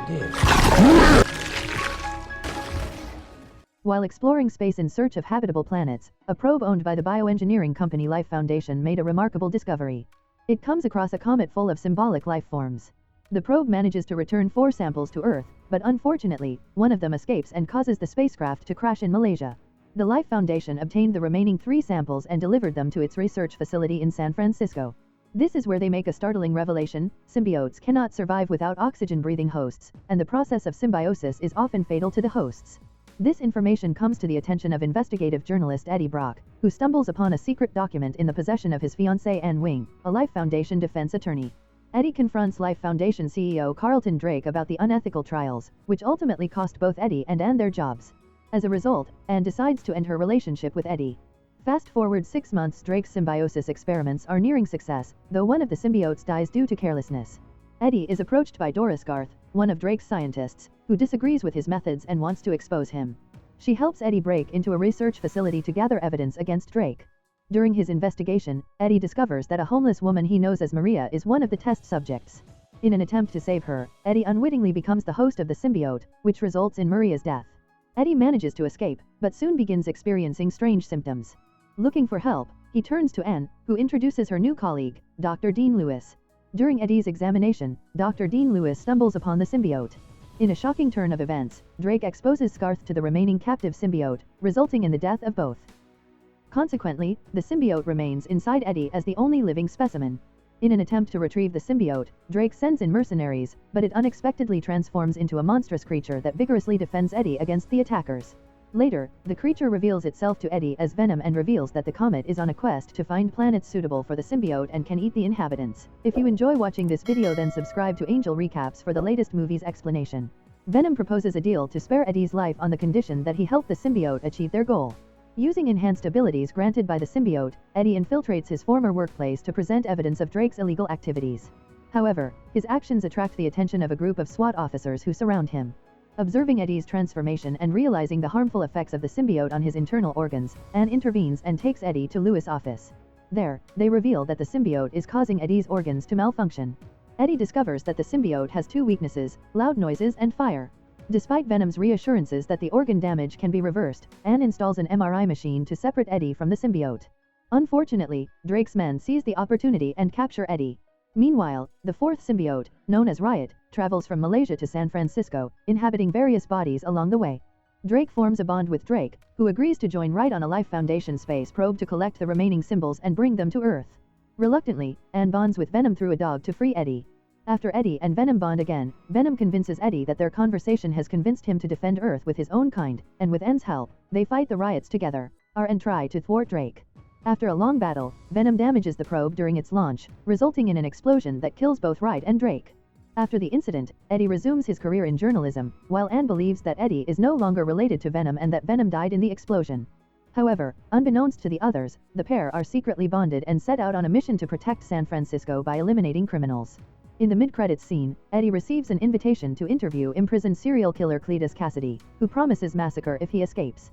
did. While exploring space in search of habitable planets, a probe owned by the bioengineering company Life Foundation made a remarkable discovery. It comes across a comet full of symbolic life forms. The probe manages to return 4 samples to Earth, but unfortunately, one of them escapes and causes the spacecraft to crash in Malaysia. The Life Foundation obtained the remaining 3 samples and delivered them to its research facility in San Francisco. This is where they make a startling revelation: symbiotes cannot survive without oxygen-breathing hosts, and the process of symbiosis is often fatal to the hosts. This information comes to the attention of investigative journalist Eddie Brock, who stumbles upon a secret document in the possession of his fiancée Anne Wing, a Life Foundation defense attorney. Eddie confronts Life Foundation CEO Carlton Drake about the unethical trials, which ultimately cost both Eddie and Anne their jobs. As a result, Anne decides to end her relationship with Eddie. Fast forward 6 months, Drake's symbiosis experiments are nearing success, though one of the symbiotes dies due to carelessness. Eddie is approached by Doris Garth, one of Drake's scientists, who disagrees with his methods and wants to expose him. She helps Eddie break into a research facility to gather evidence against Drake. During his investigation, Eddie discovers that a homeless woman he knows as Maria is one of the test subjects. In an attempt to save her, Eddie unwittingly becomes the host of the symbiote, which results in Maria's death. Eddie manages to escape, but soon begins experiencing strange symptoms. Looking for help, he turns to Anne, who introduces her new colleague, Dr. Dean Lewis. During Eddie's examination, Dr. Dean Lewis stumbles upon the symbiote. In a shocking turn of events, Drake exposes Scarth to the remaining captive symbiote, resulting in the death of both. Consequently, the symbiote remains inside Eddie as the only living specimen. In an attempt to retrieve the symbiote, Drake sends in mercenaries, but it unexpectedly transforms into a monstrous creature that vigorously defends Eddie against the attackers. Later, the creature reveals itself to Eddie as Venom and reveals that the comet is on a quest to find planets suitable for the symbiote and can eat the inhabitants. If you enjoy watching this video, then subscribe to Angel Recaps for the latest movie's explanation. Venom proposes a deal to spare Eddie's life on the condition that he help the symbiote achieve their goal. Using enhanced abilities granted by the symbiote, Eddie infiltrates his former workplace to present evidence of Drake's illegal activities. However, his actions attract the attention of a group of SWAT officers who surround him. Observing Eddie's transformation and realizing the harmful effects of the symbiote on his internal organs, Anne intervenes and takes Eddie to Lewis' office. There, they reveal that the symbiote is causing Eddie's organs to malfunction. Eddie discovers that the symbiote has 2 weaknesses: loud noises and fire. Despite Venom's reassurances that the organ damage can be reversed, Anne installs an MRI machine to separate Eddie from the symbiote. Unfortunately, Drake's men seize the opportunity and capture Eddie. Meanwhile, the 4th symbiote, known as Riot, travels from Malaysia to San Francisco, inhabiting various bodies along the way. Drake forms a bond with Drake, who agrees to join Riot on a Life Foundation space probe to collect the remaining symbols and bring them to Earth. Reluctantly, Anne bonds with Venom through a dog to free Eddie. After Eddie and Venom bond again, Venom convinces Eddie that their conversation has convinced him to defend Earth with his own kind, and with Anne's help, they fight the Riots together, and try to thwart Drake. After a long battle, Venom damages the probe during its launch, resulting in an explosion that kills both Riot and Drake. After the incident, Eddie resumes his career in journalism, while Anne believes that Eddie is no longer related to Venom and that Venom died in the explosion. However, unbeknownst to the others, the pair are secretly bonded and set out on a mission to protect San Francisco by eliminating criminals. In the mid-credits scene, Eddie receives an invitation to interview imprisoned serial killer Cletus Cassidy, who promises massacre if he escapes.